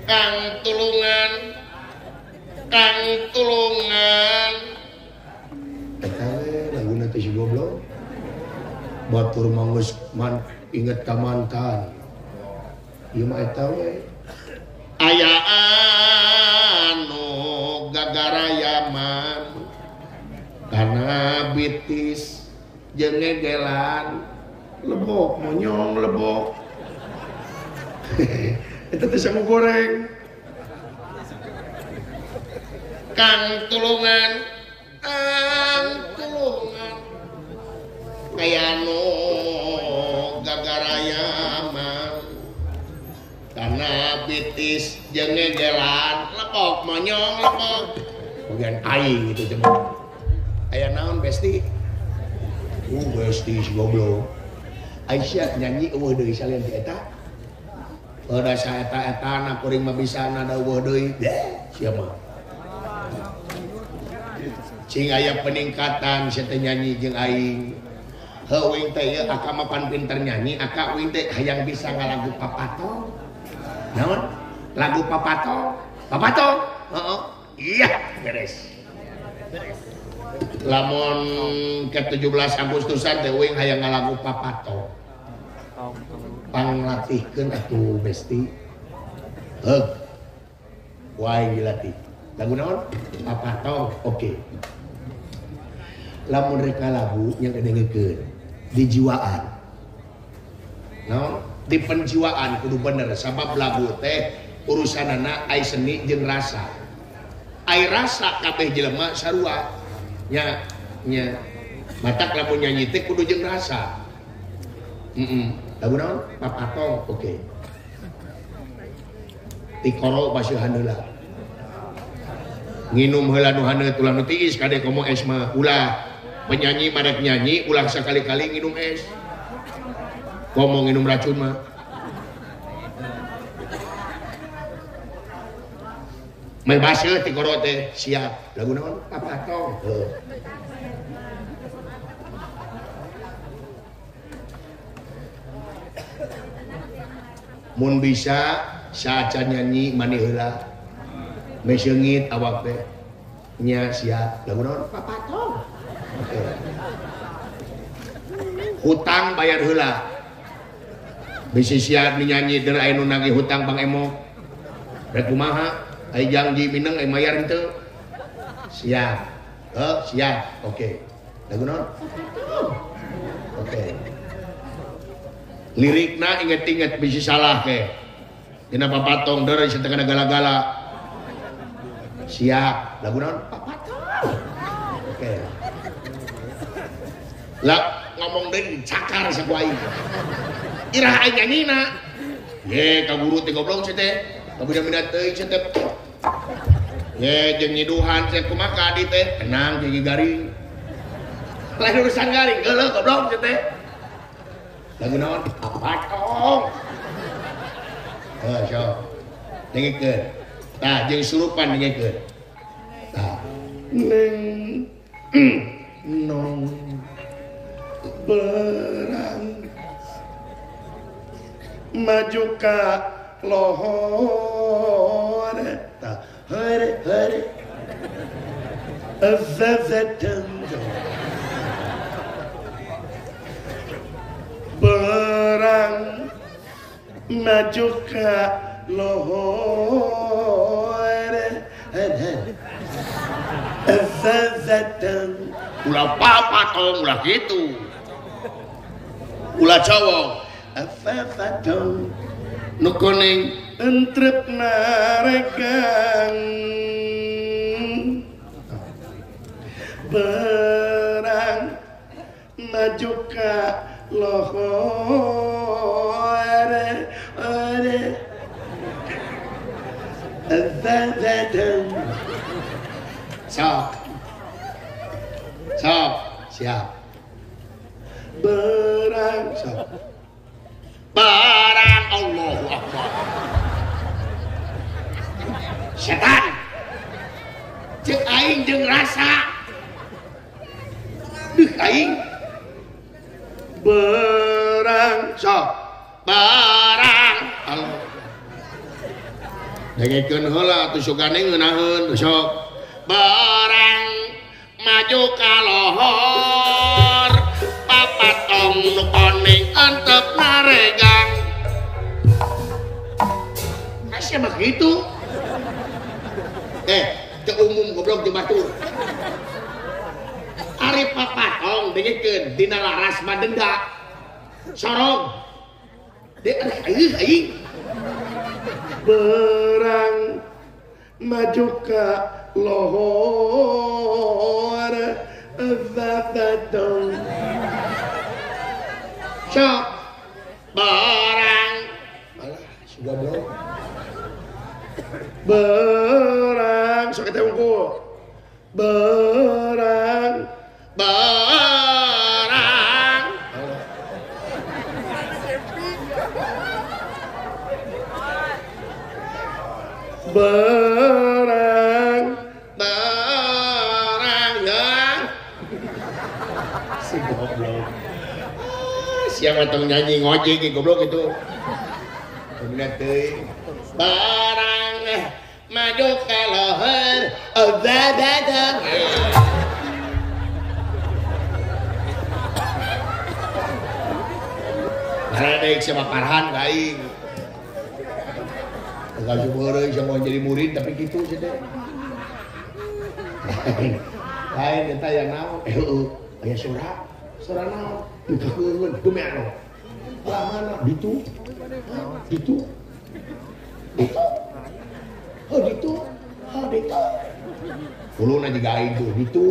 Kang Tulungan Kang Tulungan eta laguna teh si goblok batur manggus man inget ka mantan ieu mah eta we aya anu gagarayaman kana bitis jeung ngegelan lebok monyong lebok eta teh sangu goreng Kang Tulungan kaya anu gagarayaman karena bitis jeung ngegelan lebok monyong lebok bagian aing gitu cuma aya naon besti besti si goblok Aisyah nyanyi eueuh deui salin ti eta pada saeta-eta na kuring mah bisa nada eueuh deui sia mah cing aya peningkatan sia teh nyanyi jeung aing heuing teh ieu aka mah pan pinter nyanyi aka uing teh hayang bisa ngalagu papatong naon lagu papatong heeh iya beres lamun ke 17 Agustusan teh uing hayang ngalagu papatong panglatihkeun atuh besti heug wae dilatih lagu naon papatong oke lamun reka lagu yang ngedengekeun di jiwaan naon di penjiwaan kudu bener sabab lagu teh urusanana ai seni jeung rasa ai rasa kabeh jelema sarua nya matak lamun nyanyi teh kudu jeung rasa lagu naon papatong oke tikoro basuhan heula nginum heula nu haneut ulah nu tiis kade komo es mah ulah penyanyi marek nyanyi ulah sakali-kali nginum es komo nginum racun mah meh baseuh tikoro teh siap lagu naon papatong mun bisa saca nyanyi mani heula meh seungit awak teh nya siap lagu naon papatong hutang bayar heula bisi siap nyanyi der aya nu nagih hutang Bang Emo rek kumaha ai janji mineng ai mayar henteu siap siap oke lagu naon oke lirikna inget-inget bisi salah ke dina papatong der setengah gala-gala siap lagu naon papatong oke lah ngomong deui cakar saku aing iraha aing nyanyina ye kaburu teh goblok sia teh kabudak-budak teuing sia teh ye jeung nyiduhan sia kumaha ka di teh tenang gigi garing lain urusan garing geuleuh goblok sia teh lagu naon papatong sok dengekeun tah jeung surupan dengekeun tah neng nong berang maju ka lohor ta hare hare azazatando berang maju ka lohor azazatando ulah papatong ulah gitu ulah cowok afafadong nu kuning entrep naregang berang maju ka lohor afafadong sok siap berang sok barang Allahu Akbar setan cek aing jeung rasa aing berang sok barang Allah dengekeun heula atuh sugane ngeunaheun sok barang maju ka lohor papatong nu koning antep naregang asya begitu teu umum goblok di batur ari papatong dengekeun dina laras madenda sorong de aing berang maju ka lohor papatong sok barang alah sudah belum berang sok kita unggul berang ya si goblok siapa tong nyanyi ngojek goblok itu bener teuing barang maju ka lohor babadong ngaradek sama Farhan ka aing enggak seumeureun sama jadi murid tapi gitu sih deh lain eta yang naon aya surah naon dikakeun demi anu lah mana ditu uluna juga aing tuh ditu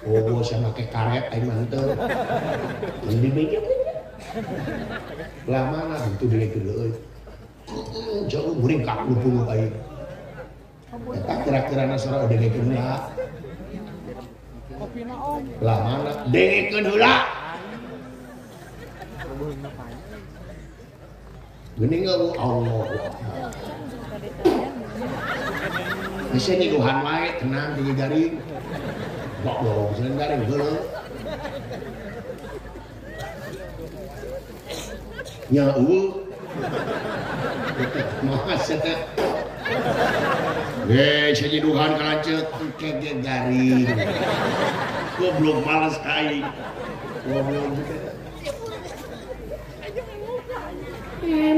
oh saya make karet aing mantep di meja lah mana ditu dilekeun euy jauh muring ka 20 aing eta kira-kira nasara dengekeun heula lah mana dengekeun heula geuning Allah bisa nyiduhan wae tenang di garing goblok seueun garing heuleuh nya eueuh mas eta saya nyiduhan ka lanceuk kege garing goblok males kaing goblok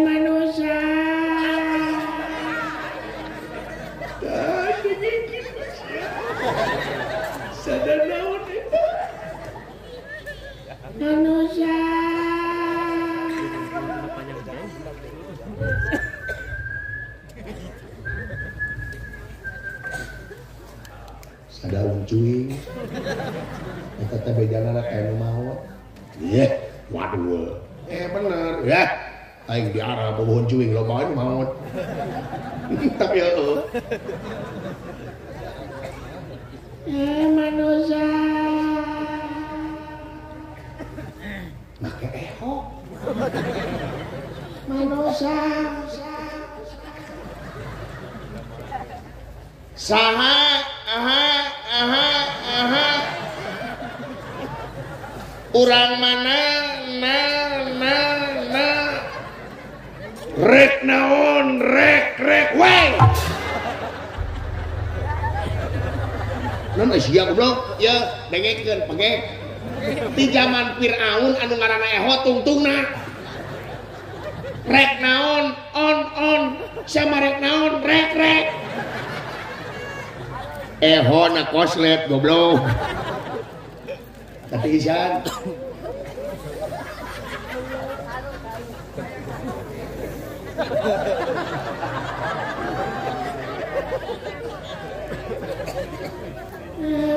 manusia sadar naon manusia sadaun cuing eta teh bedana kayak nu maot waduh bener ya aing di arah bobohon cuing loba anu maot tapi heueuh manusia make eho manusia saha urang mana rek naon rek we non sia goblok ya dengekeun pege di zaman Firaun anu ngaranna Eho tungtungna rek naon on sama rek naon rek Eho na koslet goblok tapi isan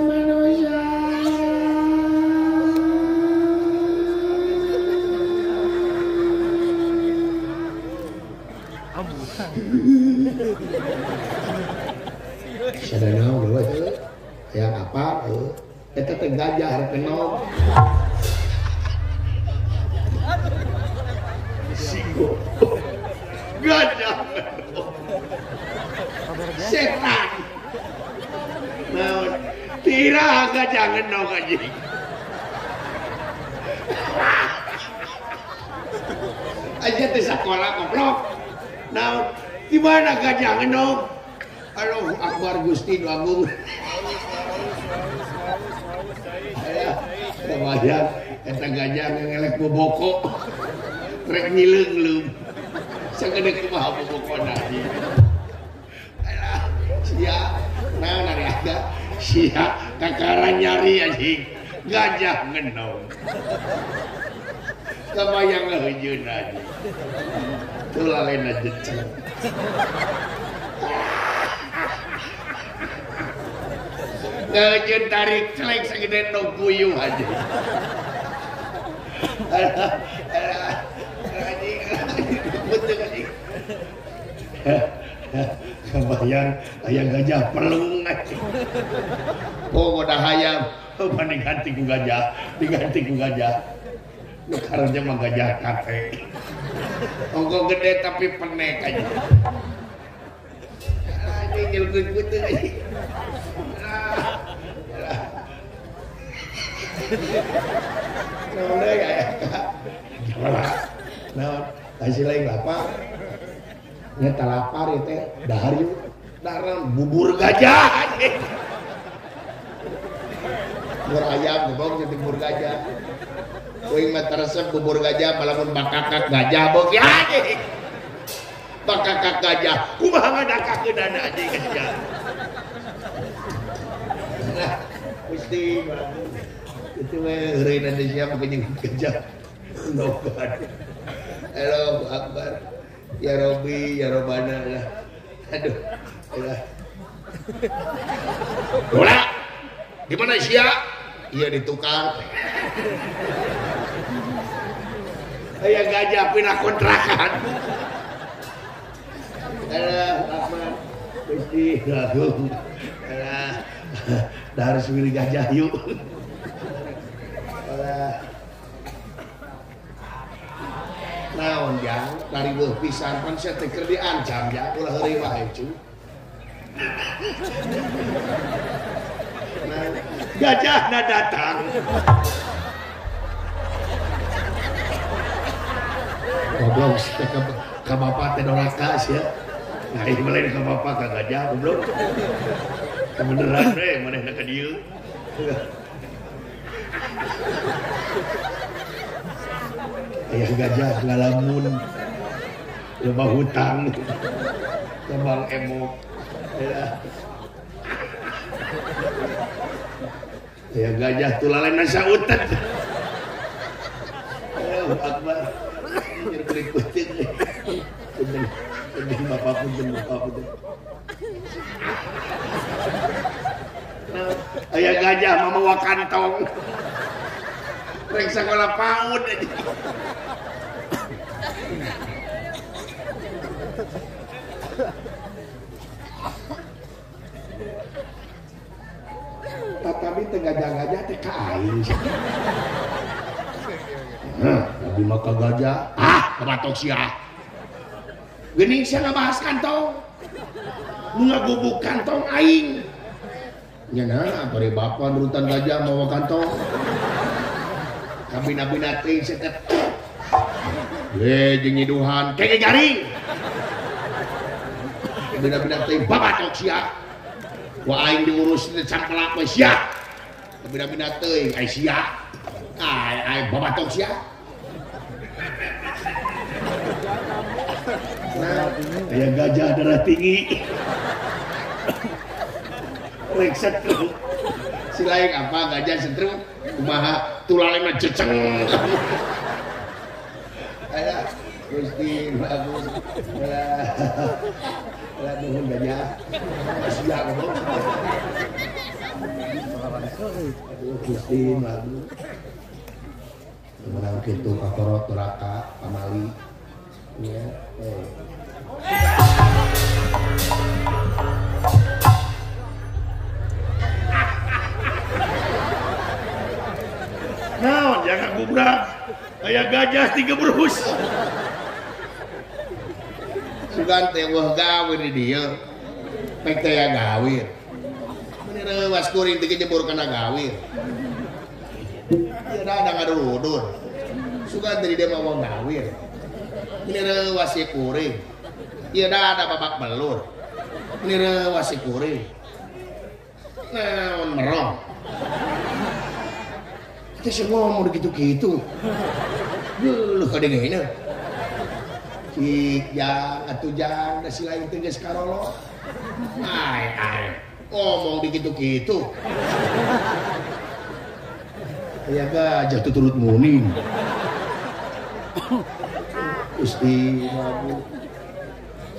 manusia sadana dewe teh aya apa eta teh gajah hareup kenal sigo gajah setan naon tira gajah ngenok anjing aja teh sakola goblok naon Di mana gajah ngenong? Allahu Akbar Gusti Nu Agung. Kebayang eta gajah ngelek boboko. Rek ngileung-leung. Sagede kumaha bobokona ieu. Alah, sia naon ari ada? Sia kakara nyari anjing. Gajah ngenong. Kebayang heujeun anjing. Tulalena jeceng. Ngejeun tarik celek sagede nu puyuh aja. Anjing. Betul anjing. Kebayang aya gajah pelung anjing. Oh udah hayam, diganti ku gajah. Nu karenya mah gajah kate. Ongko gede tapi penek aja. Anjing nyelkut putih aja. Nah, ya. Gimana? Nah, hasil lain apa? Nyata lapar ya teh, dahar yuk. Daran bubur gajah. Bubur ayam, bubur jadi bubur gajah. Kuing mah resep bubur gajah, malamun bakakak gajah bok ya. Bakakak gajah, kumaha ngadakakeun dana anjing gajah. Nah, mesti itu mah heureun Indonesia mah jeung gajah. Nobat. Allahu Akbar. Ya Robbi, ya Robana lah. Aduh. Ya. Bola. Di mana sia? Iya di tukang. Aya gajah pindah kontrakan. Alah, apa? Mesti gagung. Alah. Dari semili gajah yuk. Alah. Naon jang dari beuh pisan pan sia teh keur diancam jang ulah heureuy wae cu. Gajahna datang. Goblok ka bapak teh doraka sia. Nah, ieu mah ka bapak ka gajah goblok. Beneran we manehna ka dieu. Ayah gajah ngalamun loba hutang kembang emok ayah gajah tulalena sautet Allahu Akbar nyerberik putih punten bapak punten ayah gajah mamawa kantong rek sekolah PAUD aja. Tetapi teh gajah-gajah teh ka aing. Tapi maka gajah, kebatok sia. Geuning sia ngabahas kantong. Nu ngagubuk kantong aing. Nya naon bari bapa nurutan gajah mawa kantong. Kabina-bina teh setet. Jeung nyiduhan kege garing. Kabina-bina teh babatok sia. Wa aing diurus teh campelak we sia. Kabina-bina teh ai sia. Ai babatok sia. Nah, aya gajah darah tinggi. Rek setrum. Si lain apa gajah setrum? Kumaha tulalena ceceng. Aya Gusti bagus. Lah nuhun gajah. Sia goblok. Aduh Gusti bagus. Menang kitu kakorot neraka pamali. Ya. Naon jangan gubrak aya gajah 3 berus sugan teh weuh gawe di dieu pek teh aya gawir bener was kuring teh jebur kana gawir ieu da ngadudur sugan teh di dia mah gawir bener was kuring Ieu da ada babak belur. Nire wasi kuring. Naon merong. Kita semua ngomong gitu-gitu. Geuleuh kadengeuna. Cik jang atuh jang da si lain teh geus karolo. Ai ngomong dikitu-kitu. Aya gajah tuturut muning. Gusti Prabu.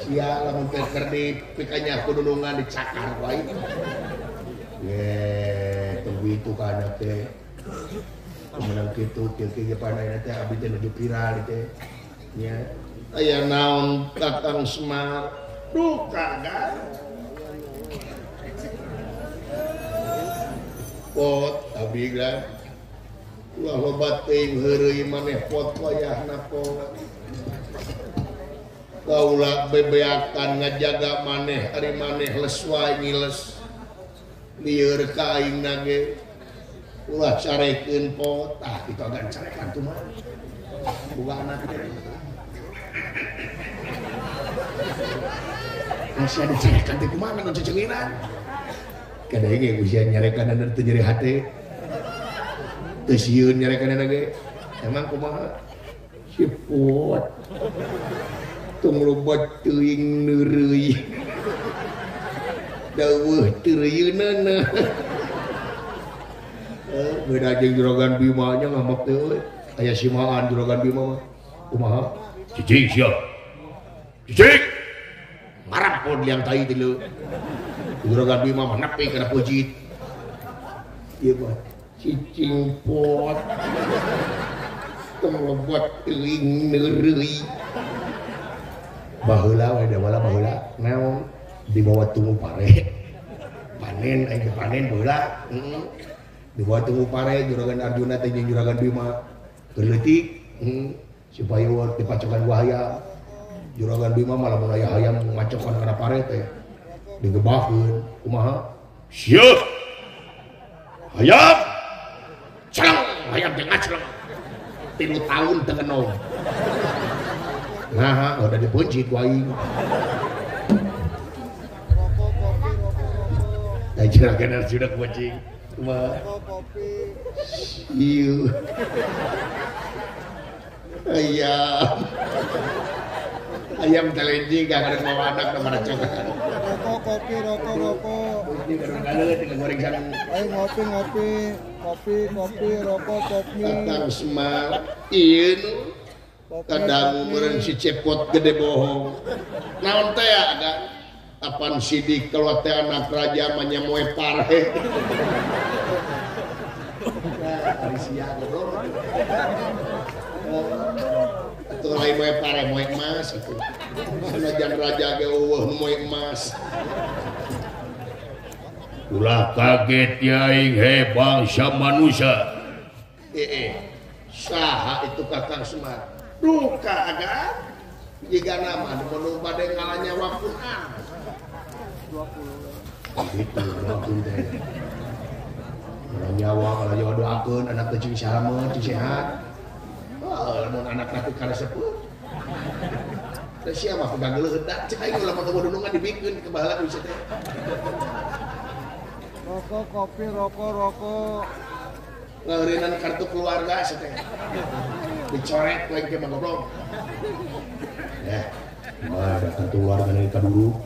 Sia lamun keur di pikanya kudunungan dicakar wae. Ye, tunggu itu kana teh. Menang kitu kieu pandaina teh abdi teh nuju viral teh. Nya. Aya naon Kakang Semar? Duh kagak. Pot abdi geus. Ulah loba teuing heureui maneh pot wayahna pot. Kaula bebeakan ngajaga maneh ari maneh les wae ngiles lieur ka aingna ge ulah carekeun pot kitu agan carekan tuh mah boga anak teh masih ada carekan teh kumaha nu cecengiran kada ge ujian nyarekan dan teu nyeri hate teu sieun nyarekan ge emang kumaha si pot tong lobat teuing neureui daweuh teu reueunana beda jeung Juragan Bima nya ngambek teh euy aya simaan Juragan Bima mah kumaha cicing sia cicing marap pon liang tai teh leu Juragan Bima mah nepi kana pujit ieu mah cicing pot tong lobat teuing neureui baheula we da wala baheula naon di bawah tunggu pare panen aing panen baheula di bawah tunggu pare Juragan Arjuna teh jeung Juragan Bima leutik supaya dipacokan ku hayam Juragan Bima malah mun aya hayam ngacokan kana pare teh digebakeun kumaha sieup hayam celeng hayam teh ngacleng 3 tahun teu ngenom. Nah, udah dipuncit waing. Nah, Juragan Arjuna kucing. Cuma ieu. Ayam telenji gak ada mau anak nomor cokan. Rokok kopi rokok. Ini barangkali dengan goreng sareng. Ayo ngopi rokok kopi. Kakang Semar ieu kadang meureun si cepot gede bohong. Naon teh ada apan sidik kalau teh anak raja mah nya moe pareh. Nah, ari sia godor. Atuh lain moe pareh moe emas itu. Sanajan raja ge eueuh moe emas. Ulah kaget ya aing he bangsa manusia. Saha itu Kakang Semar? Duka agan jika nama nu bade ngalanya wapunan 20 gitu wapun teh nyawa kalau doakeun anak teh cing salamet cing sehat mun anak teh karesepeuh teh sia mah pegang leudak cek aing ulah mah bodongan dibikeun ke baheula bisa teh rokok kopi rokok ngeureunnan kartu keluarga sateh dicoret lagi ke goblok ya ada kartu keluarga dari kadulu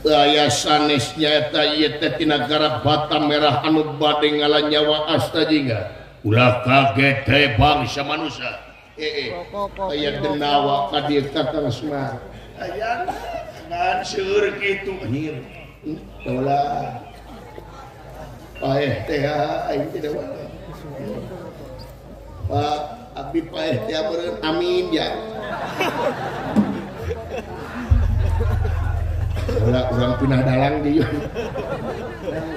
aya sanesnya eta ieu teh ti nagara Batam Merah anu bade ngalan nyawa asta jingga ulah kaget teh bangsa manusia aya denawa ka dieu Kakang Semar aya kan seueur kitu anjir ulah paeh teh aing tidak wala. Pak abdi paeh teh beureun amin ya. Ulah urang pinah dalang di.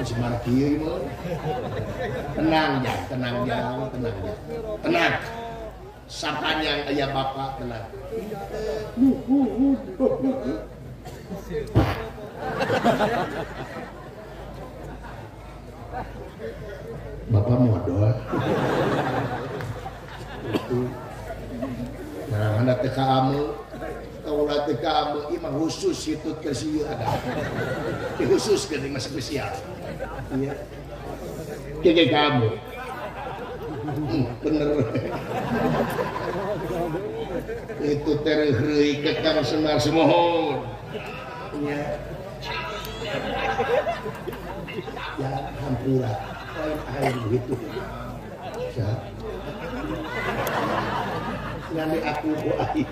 Semar kieu mah. Tenang. Tenang. Sapanjang aya Bapak tenang. Bapak modal. Itu. Nah, hendak teh ka ameu. teu kamu ieu mah khusus situ ke sieu ada. Khusus geuning mah spesial. Iya. Kege kamu. Bener. Itu tereureui ke Kang Semar semohon. Iya. Ya hampura. Lain begitu. Ya. Ngane aku doain.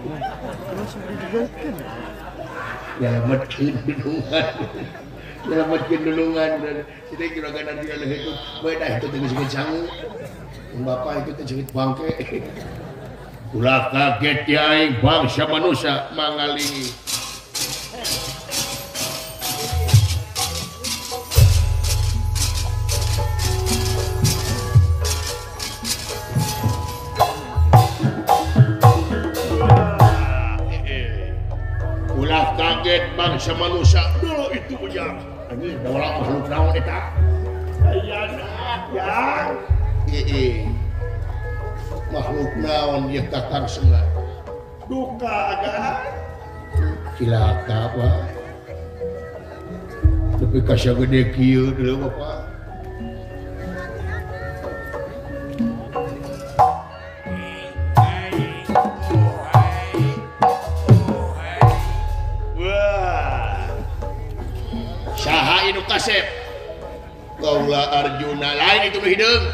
Nyelametkeun dulungan dan sidai juragan nanti aleh itu beudah itu teh geus sangu. Bapak itu teh ceuk bangke. Ulah kaget ya aing bangsa manusia mangalingi. Kaget bangsa manusia dulu itu ujang anjing daulah makhluk naon eta ayana yang makhluk naon ieu Kakang Semar duka aga cilaka apa tapi kasih gede kieu dulu Bapak Kasep Kaula Arjuna lain itu hideung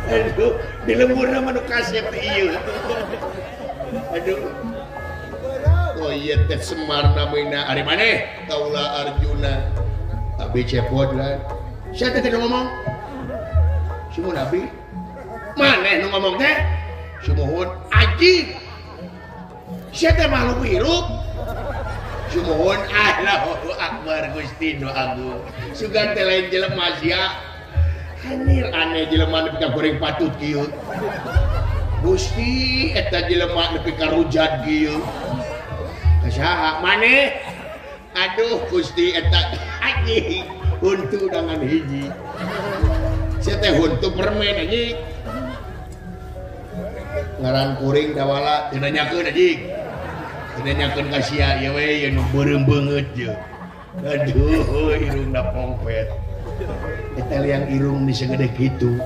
aduh di lemburna mah nu kasep ieu aduh oh iya teh Semar namina ari maneh Kaula Arjuna abi cepot lah sia teh ngomong sumuhun abi maneh nu ngomong teh sumuhun aji sia teh makhluk hirup sumuhun Allahu Akbar Gusti nu agung sugan teh lain jelema sia anir aneh jelema nepi ka goreng patut kieu Gusti eta jelema nepi ka rujat kieu saha maneh aduh Gusti eta anjing huntu dengan hiji sia teh huntu permen anjing ngaran kuring dawala teu nanyakeun anjing nanyakeun ka sia ieu we yang beureum beungeut je aduh irungna pongpet eta liang irung di sagede kitu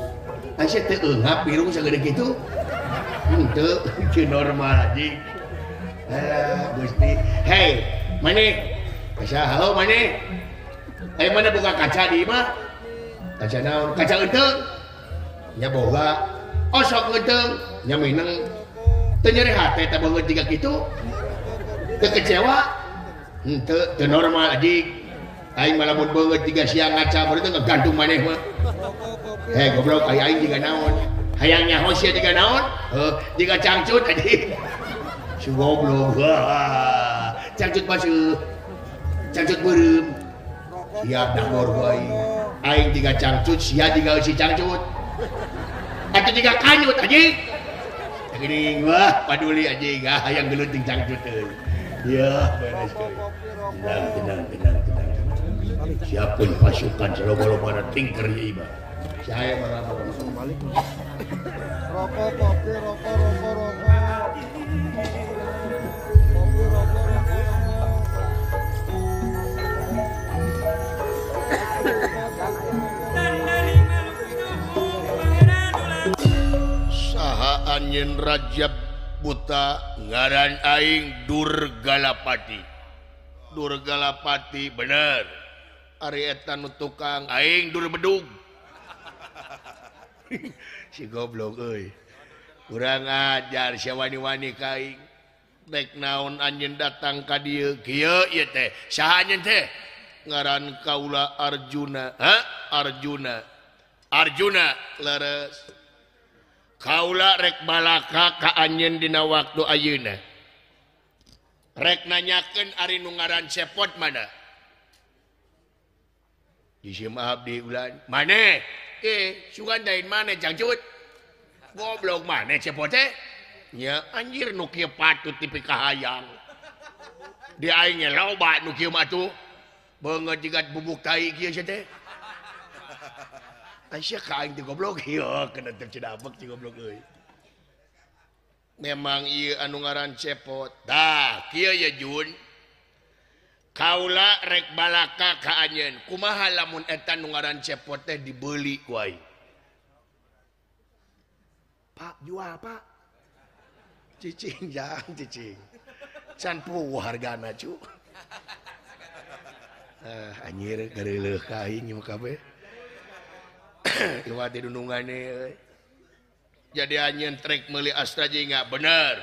asa teu eungap irung sagede kitu henteu teu normal anjing Gusti hei maneh saha maneh aya mana buka kaca di mah kaca naon kaca euteung nya boga osok euteung nya mineng teu nyeri hate eta beungeut jiga kitu teu kecewa teu normal anjing aing mah lamun beungeut jiga siang ngaca baru teh ngegantung maneh mah heh goblok aing jiga naon hayang nyaho sia jiga naon jiga cangcut anjing si goblok cangcut mah cangcut beureum siap dagor bae aing jiga cangcut sia jiga si cangcut atuh jiga kanyut anjing geuning wah paduli anjing hayang geleuting cangcut teh ya beres tenang siapun pasukan selobo-lobo tingker ya iba saya meraba balik rokok kopi rokok saha anjeun Rajab buta ngaran aing Durgalapati bener ari eta nu tukang aing dur bedug si goblok euy urang ajar sia wani-wani ka aing dek naon anjeun datang ka dieu kieu ieu teh saha anjeun teh ngaran Kaula Arjuna Arjuna leres Kaula rek balaka ka anjeun dina waktu ayeuna rek nanyakeun ari nu ngaran Sepot mana disim abdi ulan maneh sugan dain maneh cangcut goblok maneh Sepot teh nya anjir nu kieu patut tipi kahayang di aing loba nu kieu mah tuh beungeut jigat bubuk tai kieu sia teh Aisyah ka aing teh goblok ieu kena teu cidabek ci goblok euy memang iya anu ngaran cepot dah kieu ya Jun kaula rek balaka ka anjeun kumaha lamun eta nu ngaran cepot teh dibeli ku aing Pak jual Pak cicing jangan cicing can pueuh hargana cu anjir gareuleuh ka aing ieu kabeh ieu teh dunungane euy jadi anjeun trek meuli AstraZeneca bener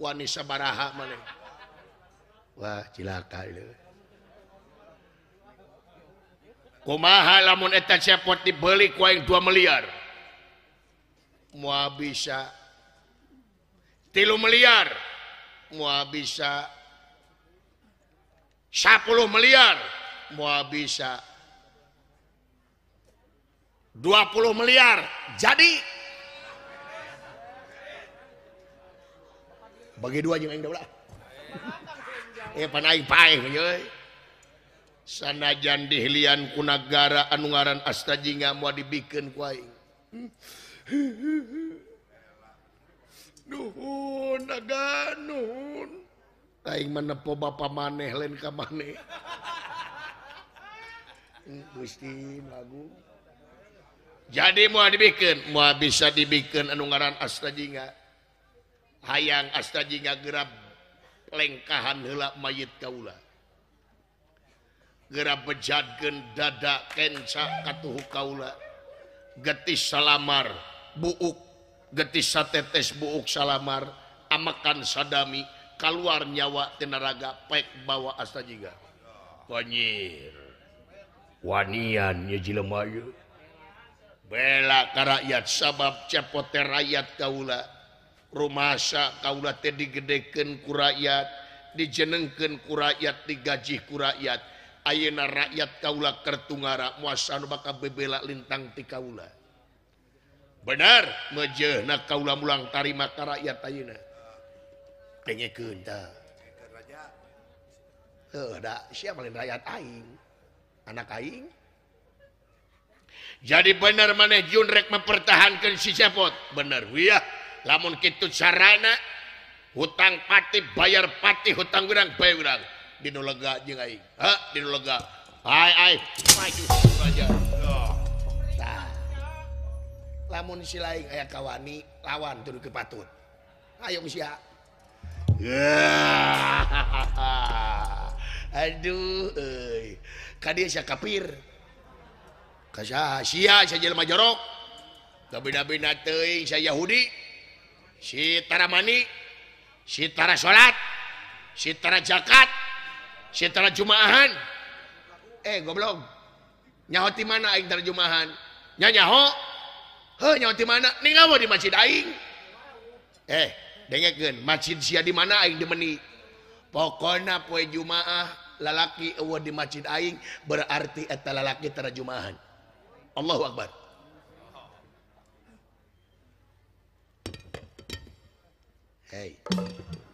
wani sabaraha maneh wah cilaka ieu kumaha lamun eta cepot dibeli ku aing 2 miliar moal bisa 3 miliar moal bisa 10 miliar moal bisa 20 miliar jadi bagi 2 jeung aing daulah pan aing paeh euy sanajan dihilian ku nagara anu ngaran AstraZeneca moal dibikeun ku aing nuhun naga nuhun aing manepo bapa maneh lain ka maneh Gusti Agung jadi moal dibikeun moal bisa dibikeun anu ngaran AstraZeneca hayang AstraZeneca gerab lengkahan heula mayit kaula gerab bejadkeun dada kenca katuhu kaula getis salamar buuk getis satetes buuk salamar amakan sadami keluar nyawa tinaraga pek bawa AstraZeneca wanyir wanian nya jelema ieu bela ka rakyat sabab cepot teh rakyat kaula rumasa kaula teh digedekeun ku rakyat dijenengkeun ku rakyat digaji ku rakyat ayeuna rakyat kaula keur tungara moal bakal bebela lintang ti kaula benar mejeuna kaula mulang tarima ka rakyat ayeuna dengekeun tah heuh da sia lain rakyat aing anak aing jadi benar maneh Jun rek mempertahankan si cepot bener wiyah lamun kitu carana hutang pati bayar pati hutang urang bayar urang dinu lega jeung aing dinu lega ai maju aja tah lamun si lain aya kawani lawan tuluy kepatut ayo sia aduh euy ka dieu sia kafir ka sia jelema jorok ka bina-bina teuing sia Yahudi si tara mani si tara salat si tara zakat si tara jumaahan goblok nyaho ti mana aing tara jumaahan nyaho heuh nyaho ti mana ningawa di masjid aing dengekeun masjid sia di mana aing dimeni pokona poe jumaah lalaki eueuh di masjid aing berarti eta lalaki tara jumaahan Allahu akbar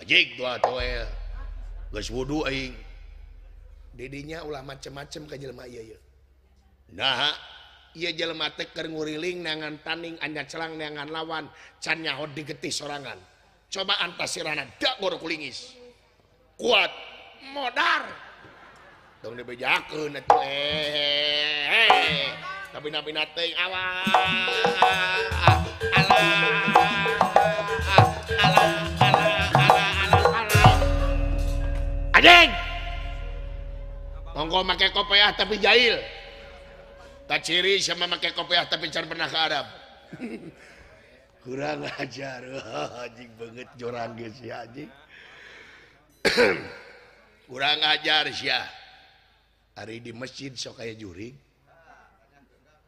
ajik doa toel geus wudu aing didinya ulah macem-macem ka jelema ieu nah ieu jelema teh keur nguriling neangan tanding anya celang neangan lawan can nyaho digetih sorangan coba antasirana dak gor kulingis kuat modar dong dibejakeun atuh tapi nabi teuing awas Adeng monggo make kopiah tapi jahil tak ciri sama make kopiah tapi can pernah ke Arab kurang ajar anjing banget jorang geus ya anjing kurang ajar sia hari di masjid sok aya jurig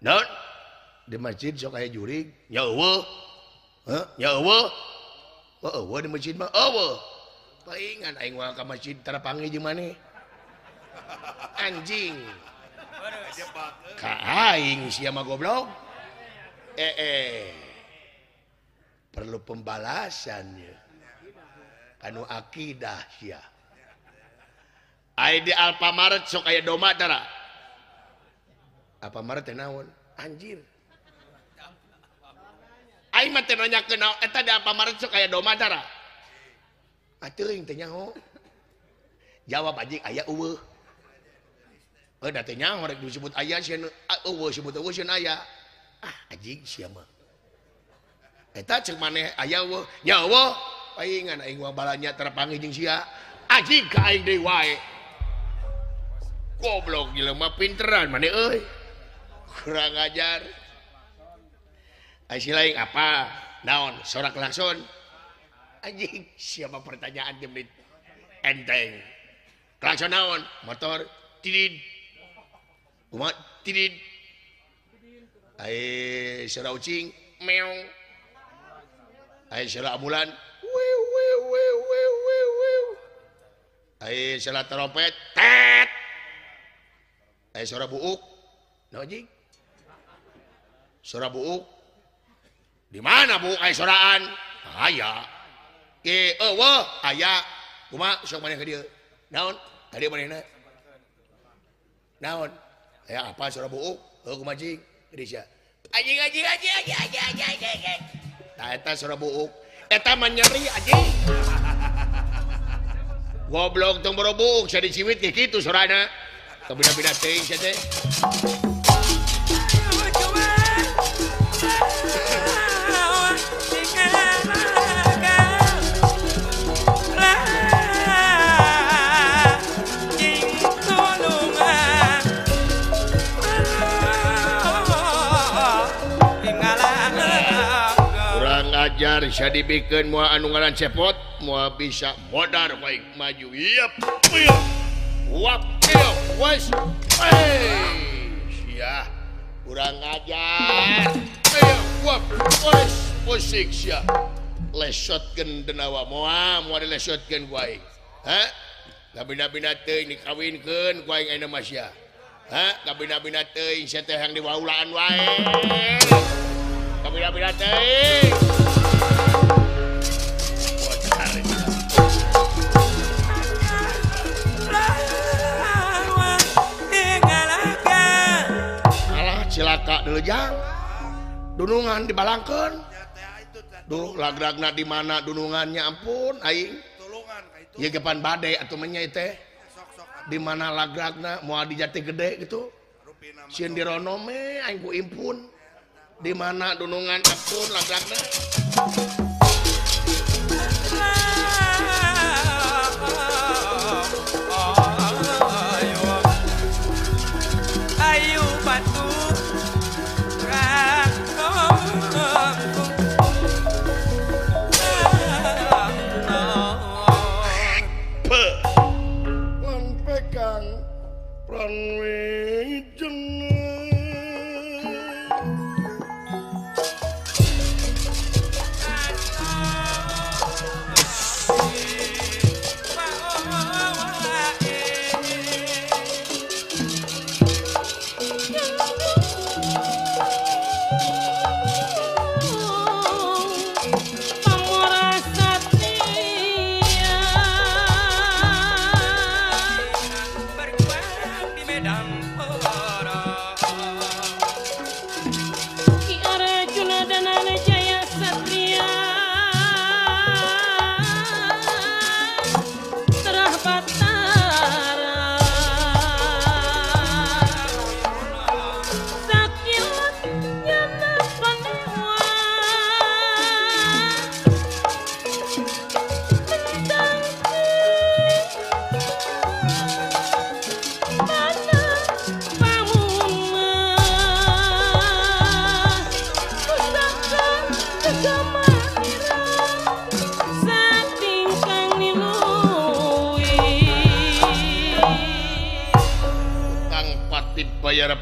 non di masjid sok aya jurig ya eueuh ya eueuh eueuh di masjid mah eueuh palingan aing wal ka masjid tara panggih jeung maneh anjing ka aing sia mah goblok perlu pembalasannya anu akidah sia aya di Alfamart sok aya doma tara Alfamart teh naon anjir Aing mah teh nanyakeun naon eta da pamaret sok aya doma cara. Teuing teh nyaho. Jawab anjing aya eueuh. Da teh nyaho rek disebut aya sieun eueuh sebut eueuh sieun aya. Anjing sia mah. Eta ceuk maneh aya eueuh. Nya eueuh. Paingan aing mah balanya terpanggih jeung sia. Anjing ka aing deui wae. Goblok jelema pinteran maneh euy. Kurang ajar. Ai lain apa? Naon? Sorak klakson. Anjing, siapa pertanyaan di menit enteng. Klakson naon? Motor tidin. Umat tidin. Ai suara ucing meong. Ai suara ambulan. Wiu wiu wiu wiu wiu wiu. Ai suara trompet. Tet. Ai suara buuk. Naon anjing? Suara buuk. Di mana bu ai soraan? Aya. Eueuh aya. Kumaha sok maneh ka dieu? Naon? Tadi manehna. Naon? Aya apa suara buuk? Heuh kumaha cing? Di sia. Anjing. Tah eta suara buuk. Eta mah nyeri anjing. Goblok tong boro buuk sia diciwit ge kitu sorana. Kabina-bina teuing sia teh. Ajar bisa dibikin mua anu ngaran cepot mua bisa modar baik maju iya wap iya wes sia kurang ajar iya wap wes musik sia lesotkeun denawa mua dilesotkeun ku aing ha kabina-bina teuing dikawinkeun ku aing ayeuna mah sia ha kabina-bina teuing sia teh yang diwaulaan wae kabina-bina teuing cilaka delejang dunungan dibalangkeun duh lagragna di mana dunungannya ampun aing ieu gepan bade atuh menya teh di mana lagragna moal di Jati Gede gitu sieun di rono me aing ku impun di mana dunungan ampun lagragna ayo batu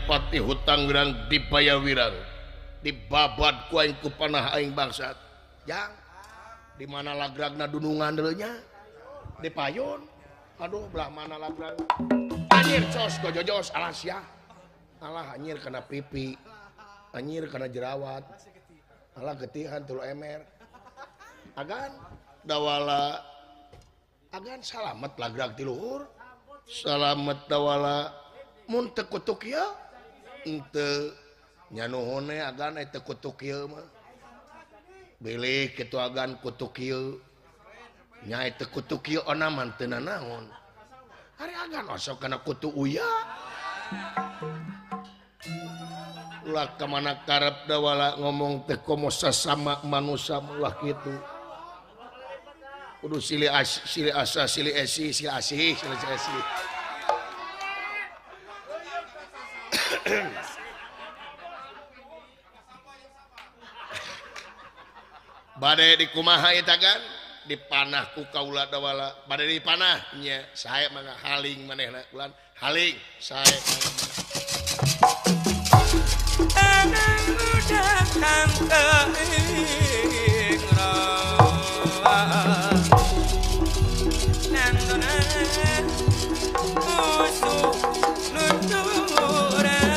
Pati hutang gerang dipaya wirang dibabat ku aing ku panah aing bangsat jang di mana lagragna dunungan deulnya dipayun aduh belah mana lagrag anjir cos gojojos alas ya alah anjir kena pipi anjir kena jerawat alah getihan tulu emer agan dawala agan salamet lagrag ti luhur salamet dawala mun teu kutuk ieu henteu nya nuhunne agan teu kutuk ieu mah Bilih kitu agan kutu kieu. Nya teu kutu kieu onaman teu naon. Ari agan osok kana kutu uya. Ulah kamana karep da wala ngomong teh komo sasama manusia ulah kitu. Kudu silih asa, silih esi, silih asih, silih esi. Bade dikumaha eta kan dipanah ku kaula da wala bade dipanah nya sae mangga haling manehna ulan haling sae tanang udah kangkeing nandona musuh nuturan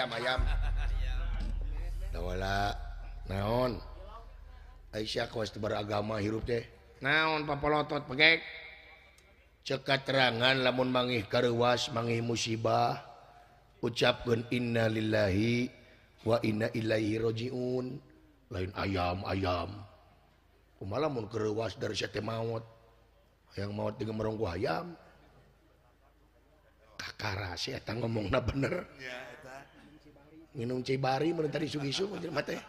ayam. Dawala naon? Aisyah kos beragama hirup teh. Naon papolotot pegek? Cekat terangan lamun mangih kareuwas mangih musibah ucapkeun innalillahi wa inna ilaihi rajiun. Lain ayam. Kumaha mun kareuwas dari sate maut. Hayang maut dengan merongku ayam. Kakara sih eta ngomongna bener. Ya eta. Minum cibari mun tadi sugisu mah teh.